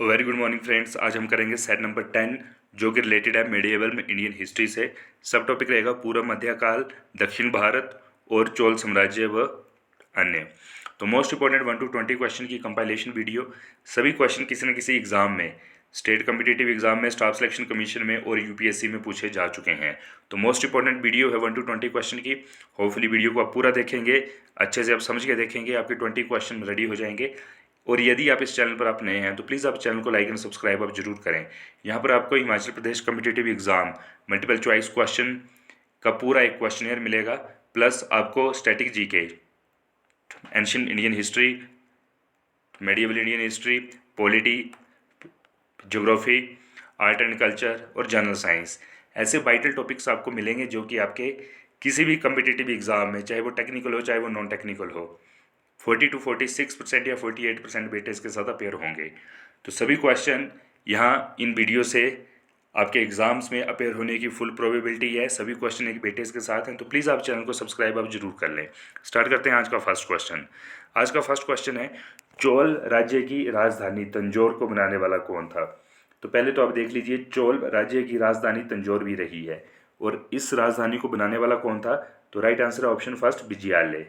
Very good morning friends. आज हम करेंगे सेट नंबर 10 जो कि रिलेटेड है मेडिएवल में इंडियन हिस्ट्री से। सब टॉपिक रहेगा पूर्व मध्यकाल, दक्षिण भारत और चोल साम्राज्य व अन्य। तो मोस्ट इंपॉर्टेंट 1 to 20 क्वेश्चन की कंपाइलेशन वीडियो। सभी क्वेश्चन किसी न किसी एग्जाम में, स्टेट कॉम्पिटिटिव एग्जाम में, स्टाफ सिलेक्शन कमीशन में और यूपीएससी में पूछे जा चुके हैं। तो मोस्ट इंपॉर्टेंट वीडियो है 1 to 20 क्वेश्चन की। होपफुली वीडियो को आप पूरा देखेंगे, अच्छे से आप समझ के देखेंगे, आपके 20 क्वेश्चन रेडी हो जाएंगे। और यदि आप इस चैनल पर आप नए हैं तो प्लीज़ आप चैनल को लाइक एंड सब्सक्राइब आप जरूर करें। यहाँ पर आपको Himachal Pradesh competitive exam multiple choice question का पूरा एक क्वेश्चनियर मिलेगा, प्लस आपको static GK, ancient Indian history, medieval Indian history, polity, geography, art and culture और जनरल साइंस, ऐसे वाइटल टॉपिक्स आपको मिलेंगे जो कि आपके किसी भी कॉम्पिटिटिव एग्जाम में, चाहे वो टेक्निकल हो चाहे वो नॉन टेक्निकल हो, 40 to 46% या 48% वेटेज के साथ अपेयर होंगे। तो सभी क्वेश्चन यहाँ इन वीडियो से आपके एग्जाम्स में अपेयर होने की फुल प्रोबेबिलिटी है। सभी क्वेश्चन एक वेटेज के साथ हैं, तो प्लीज़ आप चैनल को सब्सक्राइब आप जरूर कर लें। स्टार्ट करते हैं आज का फर्स्ट क्वेश्चन। आज का फर्स्ट क्वेश्चन है, चोल राज्य की राजधानी तंजौर को बनाने वाला कौन था? तो पहले तो आप देख लीजिए, चोल राज्य की राजधानी तंजौर भी रही है, और इस राजधानी को बनाने वाला कौन था? तो राइट आंसर है ऑप्शन फर्स्ट, विजयालय।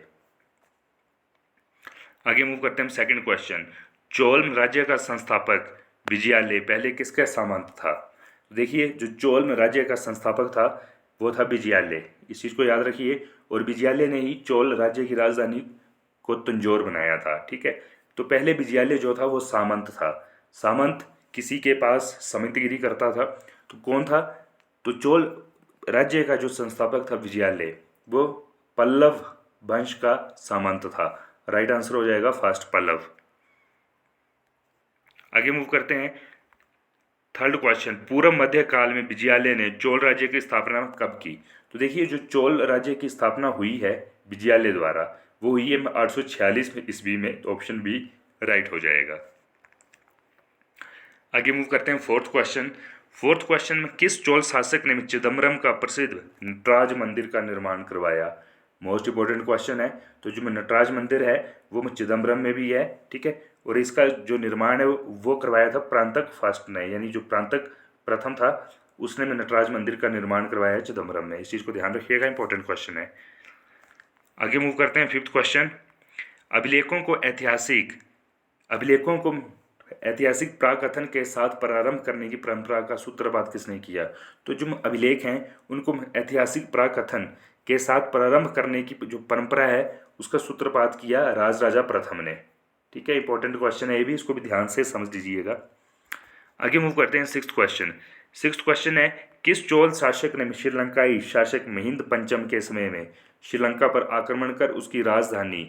आगे मूव करते हैं हम सेकंड क्वेश्चन। चोल राज्य का संस्थापक विजयालय पहले किसका सामंत था? देखिए, जो चोल राज्य का संस्थापक था वो था विजयालय, इस चीज़ को याद रखिए। और विजयालय ने ही चोल राज्य की राजधानी को तंजौर बनाया था, ठीक है। तो पहले विजयालय जो था वो सामंत था। सामंत किसी के पास सामंतगिरी करता था, तो कौन था? तो चोल राज्य का जो संस्थापक था विजयालय, वो पल्लव वंश का सामंत था। राइट आंसर हो जाएगा फर्स्ट, पल्लव। आगे मूव करते हैं थर्ड क्वेश्चन। पूर्व मध्य काल में विजयालय ने चोल राज्य की स्थापना कब की? तो देखिए, जो चोल राज्य की स्थापना हुई है विजयालय द्वारा, वो हुई है 846 ईस्वी में। तो ऑप्शन बी राइट हो जाएगा। आगे मूव करते हैं फोर्थ क्वेश्चन। फोर्थ क्वेश्चन में किस चोल शासक ने चिदम्बरम का प्रसिद्ध नटराज मंदिर का निर्माण करवाया? मोस्ट इंपॉर्टेंट क्वेश्चन है। तो जो नटराज मंदिर है वो चिदम्बरम में भी है, ठीक है। और इसका जो निर्माण है वो करवाया था प्रांतक फर्स्ट ने, यानी जो प्रांतक प्रथम था उसने नटराज मंदिर का निर्माण करवाया है चिदम्बरम में। इस चीज़ को ध्यान रखिएगा, इंपॉर्टेंट क्वेश्चन है। आगे मूव करते हैं फिफ्थ क्वेश्चन। अभिलेखों को ऐतिहासिक प्राकथन के साथ प्रारंभ करने की परंपरा का सूत्रपात किसने किया? तो जो अभिलेख हैं उनको ऐतिहासिक प्राकथन के साथ प्रारंभ करने की जो परंपरा है उसका सूत्रपात किया राजराजा प्रथम ने, ठीक है। इंपॉर्टेंट क्वेश्चन है ये भी, इसको भी ध्यान से समझ लीजिएगा। आगे मूव करते हैं सिक्स्थ क्वेश्चन। सिक्स्थ क्वेश्चन है, किस चोल शासक ने श्रीलंकाई शासक महिंद पंचम के समय में श्रीलंका पर आक्रमण कर उसकी राजधानी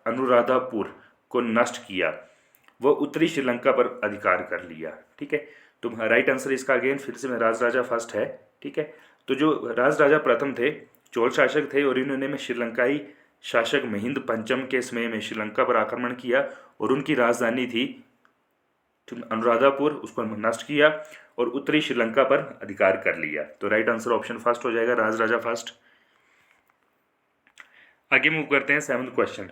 अनुराधापुर को नष्ट किया, वह उत्तरी श्रीलंका पर अधिकार कर लिया, ठीक है। तो राइट आंसर इसका अगेन फिर से राजराजा फर्स्ट है, ठीक है। तो जो राजराजा प्रथम थे, चोल शासक थे, और इन्होंने में श्रीलंकाई शासक महिंद पंचम के समय में श्रीलंका पर आक्रमण किया और उनकी राजधानी थी अनुराधापुर, उसको नष्ट किया और उत्तरी श्रीलंका पर अधिकार कर लिया। तो राइट आंसर ऑप्शन फर्स्ट हो जाएगा, राजराजा फर्स्ट। आगे मूव करते हैं सेवंथ क्वेश्चन।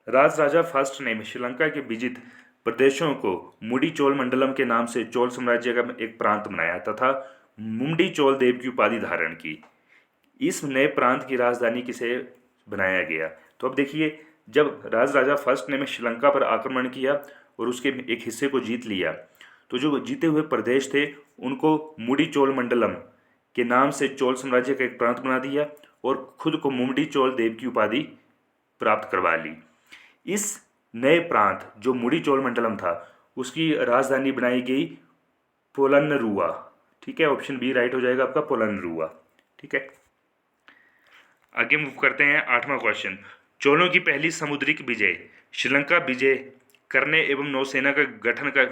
राजराजा फर्स्ट ने श्रीलंका के विजित प्रदेशों को मुडी चोल मंडलम के नाम से चोल साम्राज्य का एक प्रांत बनाया तथा मुंडी चोल देव की उपाधि धारण की। इस नए प्रांत की राजधानी किसे बनाया गया? तो अब देखिए, जब राजराजा फर्स्ट ने श्रीलंका पर आक्रमण किया और उसके एक हिस्से को जीत लिया, तो जो जीते हुए प्रदेश थे उनको मुडी चोल मंडलम के नाम से चोल साम्राज्य का एक प्रांत बना दिया और खुद को मुंडी चोल देव की उपाधि प्राप्त करवा ली। इस नए प्रांत जो मुडी चोल मंडलम था उसकी राजधानी बनाई गई पोलन्नरुवा, ठीक है। ऑप्शन बी राइट हो जाएगा आपका, पोलन्नरुवा, ठीक है। आगे मूव करते हैं आठवां क्वेश्चन। चोलों की पहली समुद्री विजय श्रीलंका विजय करने एवं नौसेना का गठन का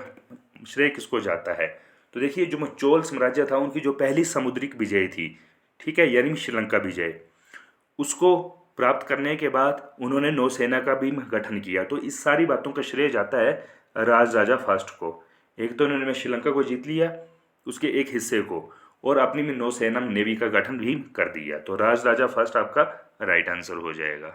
श्रेय किसको जाता है? तो देखिए, जो चोल साम्राज्य था उनकी जो पहली समुद्री विजय थी, ठीक है, यानी श्रीलंका विजय, उसको प्राप्त करने के बाद उन्होंने नौसेना का भी गठन किया। तो इस सारी बातों का श्रेय जाता है राजराजा फर्स्ट को। एक तो उन्होंने श्रीलंका को जीत लिया, उसके एक हिस्से को, और अपनी में नौसेना नेवी का गठन भी कर दिया। तो राजराजा फर्स्ट आपका राइट आंसर हो जाएगा।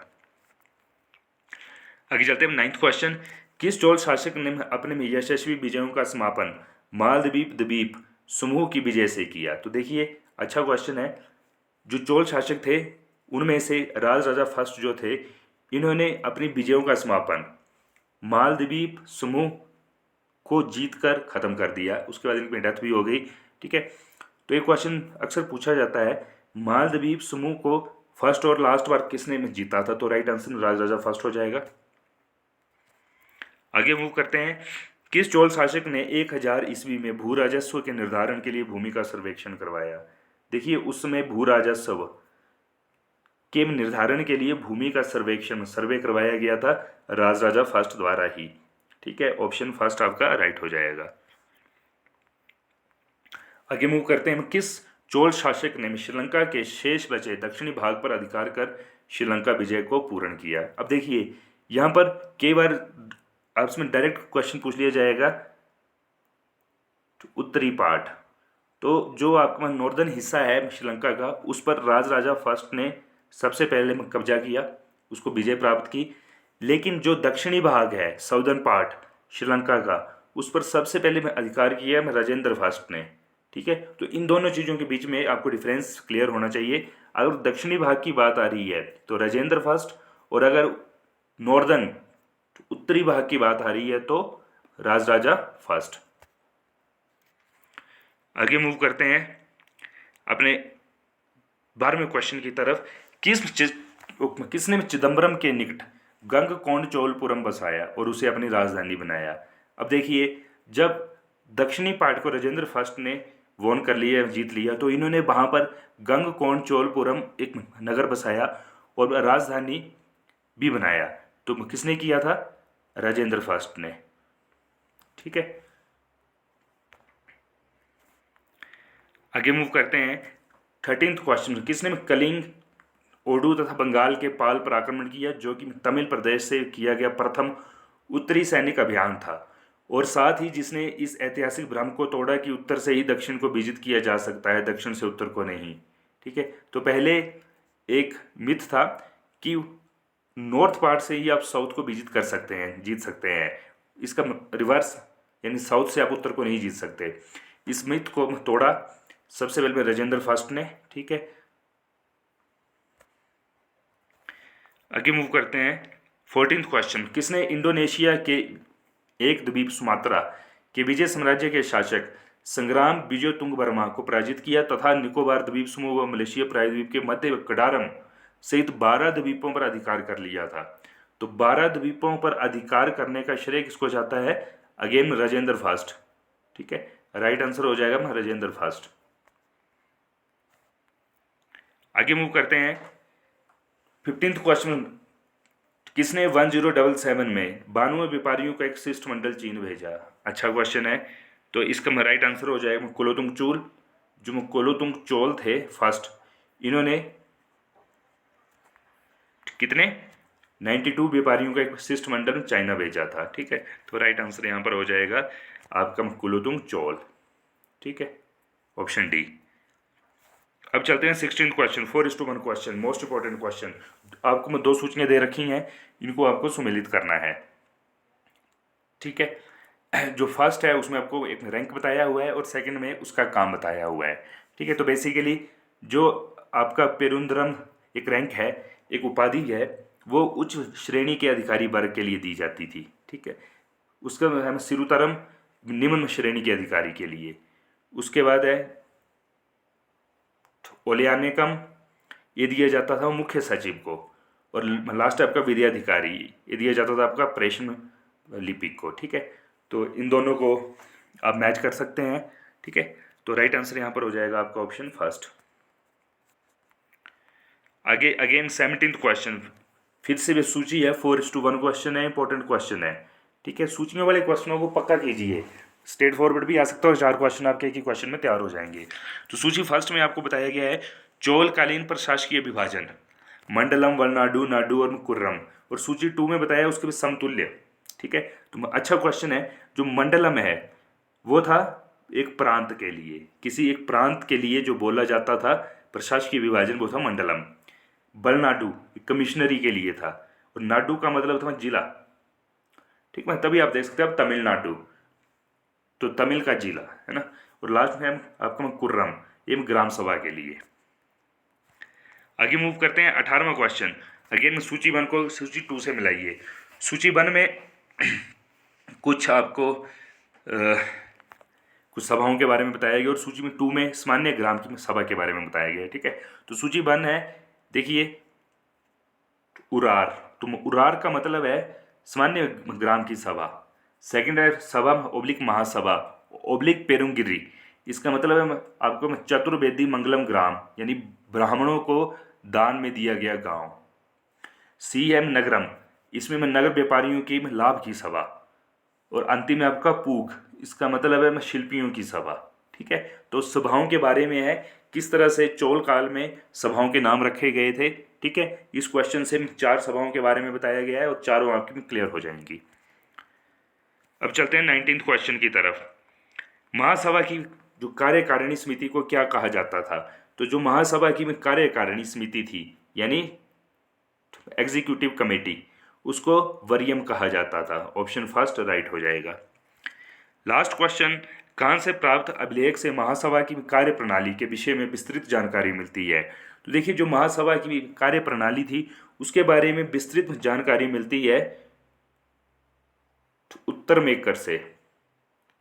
आगे चलते हैं नाइन्थ क्वेश्चन। किस चोल शासक ने अपने यशस्वी विजयों का समापन मालद्वीप द्वीप समूह की विजय से किया? तो देखिए, अच्छा क्वेश्चन है। जो चोल शासक थे उनमें से राज राजा फर्स्ट जो थे, इन्होंने अपनी विजयों का समापन मालद्वीप समूह को जीतकर खत्म कर दिया। उसके बाद इनकी डेथ भी हो गई। ठीक है, तो एक क्वेश्चन अक्सर पूछा जाता है, मालद्वीप समूह को फर्स्ट और लास्ट बार किसने जीता था? तो राइट आंसर राज राजा फर्स्ट हो जाएगा। आगे मूव करते हैं। किस चोल शासक ने 1000 ईस्वी में भू राजस्व के निर्धारण के लिए भूमि का सर्वेक्षण करवाया? देखिए, उस समय भू राजस्व के निर्धारण के लिए भूमि का सर्वे करवाया गया था राज राजा फर्स्ट द्वारा ही। ठीक है, ऑप्शन फर्स्ट आपका राइट हो जाएगा। आगे मूव करते हैं। किस चोल शासक ने श्रीलंका के शेष बचे दक्षिणी भाग पर अधिकार कर श्रीलंका विजय को पूर्ण किया? अब देखिए, यहां पर कई बार आपसे डायरेक्ट क्वेश्चन पूछ लिया जाएगा उत्तरी पार्ट, तो जो आपका नॉर्दर्न हिस्सा है श्रीलंका का, उस पर राज राजा फर्स्ट ने सबसे पहले कब्जा किया, उसको विजय प्राप्त की। लेकिन जो दक्षिणी भाग है साउदर्न पार्ट श्रीलंका का, उस पर सबसे पहले अधिकार किया राजेंद्र फर्स्ट ने। ठीक है, तो इन दोनों चीज़ों के बीच में आपको डिफरेंस क्लियर होना चाहिए। अगर दक्षिणी भाग की बात आ रही है तो राजेंद्र फर्स्ट, और अगर नॉर्दर्न उत्तरी भाग की बात आ रही है तो राज राजा फर्स्ट। आगे मूव करते हैं अपने 12वें क्वेश्चन की तरफ। किसने चिदम्बरम के निकट गंगकोंडचोलपुरम बसाया और उसे अपनी राजधानी बनाया? अब देखिए, जब दक्षिणी पार्ट को राजेंद्र फर्स्ट ने वोन कर लिया, जीत लिया, तो इन्होंने वहां पर गंगकोंडचोलपुरम एक नगर बसाया और राजधानी भी बनाया। तो किसने किया था? राजेंद्र फर्स्ट ने। ठीक है, आगे मूव करते हैं 13th क्वेश्चन। किसने कलिंग, ओडू तथा बंगाल के पाल पर आक्रमण किया, जो कि तमिल प्रदेश से किया गया प्रथम उत्तरी सैनिक अभियान था, और साथ ही जिसने इस ऐतिहासिक भ्रम को तोड़ा कि उत्तर से ही दक्षिण को विजित किया जा सकता है, दक्षिण से उत्तर को नहीं। ठीक है, तो पहले एक मिथ था कि नॉर्थ पार्ट से ही आप साउथ को विजिट कर सकते हैं, जीत सकते हैं। इसका रिवर्स, यानी साउथ से आप उत्तर को नहीं जीत सकते। इस मिथ को तोड़ा सबसे पहले राजेंद्र फर्स्ट ने। ठीक है, आगे मूव करते हैं 14th क्वेश्चन। किसने इंडोनेशिया के एक द्वीप सुमात्रा के विजय साम्राज्य के शासक संग्राम विजयतुंग वर्मा को पराजित किया तथा निकोबार द्वीप समूह व मलेशिया प्रायद्वीप के मध्य कडारम सहित 12 द्वीपों पर अधिकार कर लिया था? तो 12 द्वीपों पर अधिकार करने का श्रेय किसको जाता है? Again Rajendra first. ठीक है, राइट आंसर हो जाएगा राजेंद्र फर्स्ट। आगे मूव करते हैं 15th क्वेश्चन। किसने 1077 में 92 व्यापारियों का एक शिष्टमंडल चीन भेजा? अच्छा क्वेश्चन है, तो इसका राइट आंसर हो जाएगा कुलोतुंग चोल। जो कुलोतुंग चोल थे फर्स्ट, इन्होंने कितने 92 व्यापारियों का एक शिष्टमंडल चाइना भेजा था। ठीक है, तो राइट आंसर यहाँ पर हो जाएगा आपका कुलोतुंग चोल। ठीक है, ऑप्शन डी। अब चलते हैं 16th question, 4:1 question, most important question. आपको मैं 2 सूचनाएं दे रखी हैं, इनको आपको सुमेलित करना है। ठीक है, जो फर्स्ट है उसमें आपको एक रैंक बताया हुआ है और सेकंड में उसका काम बताया हुआ है। ठीक है, तो बेसिकली जो आपका पेरुंदरम एक रैंक है, एक उपाधि है, वो उच्च श्रेणी के अधिकारी वर्ग के लिए दी जाती थी। ठीक है, उसका हम सिरुतरम निम्न श्रेणी के अधिकारी के लिए। उसके बाद है ओलियानेकम, ये दिया जाता था मुख्य सचिव को, और लास्ट आपका विद्याधिकारी, ये दिया जाता था आपका प्रेषण लिपिक को। ठीक है, तो इन दोनों को आप मैच कर सकते हैं। ठीक है, तो राइट आंसर यहाँ पर हो जाएगा आपका ऑप्शन फर्स्ट। आगे अगेन 17th क्वेश्चन, फिर से भी सूची है, 4:1 क्वेश्चन है, इंपॉर्टेंट क्वेश्चन है। ठीक है, सूचियों वाले क्वेश्चनों को पक्का कीजिए, स्ट्रेट फॉरवर्ड भी आ सकता है और 4 क्वेश्चन आपके एक ही क्वेश्चन में तैयार हो जाएंगे। तो सूची फर्स्ट में आपको बताया गया है चोलकालीन प्रशासकीय विभाजन, मंडलम, वलनाडु, नाडु और कुर्रम, और सूची 2 में बताया उसके भी समतुल्य। ठीक है, तो अच्छा क्वेश्चन है। जो मंडलम है वो था एक प्रांत के लिए, किसी एक प्रांत के लिए जो बोला जाता था प्रशासकीय विभाजन, वो था मंडलम। वलनाडु कमिश्नरी के लिए था, और नाडु का मतलब था जिला। ठीक है, तभी आप देख सकते हैं अब तमिलनाडु, तो तमिल का जिला है ना। और लास्ट में आपका कुर्रम, ये ग्राम सभा के लिए। आगे मूव करते हैं 18वां क्वेश्चन। अगेन सूची 1 को सूची 2 से मिलाइए। सूची 1 में कुछ आपको कुछ सभाओं के बारे में बताया गया और सूची में 2 में सामान्य ग्राम की सभा के बारे में बताया गया है। ठीक है, तो सूची 1 है, देखिए उरार, तो उरार का मतलब है सामान्य ग्राम की सभा। सेकंड है सभा ओब्लिक महासभा ओब्लिक पेरुंगिरी, इसका मतलब है आपको चतुर्वेदी मंगलम ग्राम, यानी ब्राह्मणों को दान में दिया गया गांव। सी एम नगरम, इसमें मैं नगर व्यापारियों की लाभ की सभा। और अंतिम में आपका पूग, इसका मतलब है शिल्पियों की सभा। ठीक है, तो सभाओं के बारे में है किस तरह से चोल काल में सभाओं के नाम रखे गए थे। ठीक है, इस क्वेश्चन से 4 सभाओं के बारे में बताया गया है और चारों आपकी क्लियर हो जाएंगी। अब चलते हैं 19th क्वेश्चन की तरफ। महासभा की जो कार्यकारिणी समिति को क्या कहा जाता था? तो जो महासभा की कार्यकारिणी समिति थी, यानी एग्जीक्यूटिव कमेटी, उसको वरीयम कहा जाता था। ऑप्शन फर्स्ट राइट हो जाएगा। लास्ट क्वेश्चन, कहाँ से प्राप्त अभिलेख से महासभा की कार्य प्रणाली के विषय में विस्तृत जानकारी मिलती है? तो देखिए, जो महासभा की कार्य प्रणाली थी उसके बारे में विस्तृत जानकारी मिलती है उत्तर मेकर से।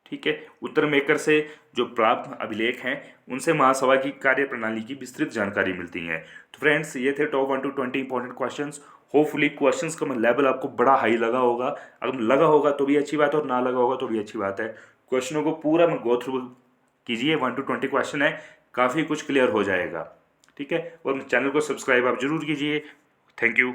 ठीक है, उत्तर मेकर से जो प्राप्त अभिलेख हैं उनसे महासभा की कार्य प्रणाली की विस्तृत जानकारी मिलती है। तो फ्रेंड्स, ये थे top 1 to 20 important questions. Hopefully questions का लेवल आपको बड़ा हाई लगा होगा। अगर लगा होगा तो भी अच्छी बात है और ना लगा होगा तो भी अच्छी बात है। क्वेश्चनों को पूरा में गो थ्रू कीजिए, 1 to 20 क्वेश्चन है, काफ़ी कुछ क्लियर हो जाएगा। ठीक है, और चैनल को सब्सक्राइब आप जरूर कीजिए। Thank you.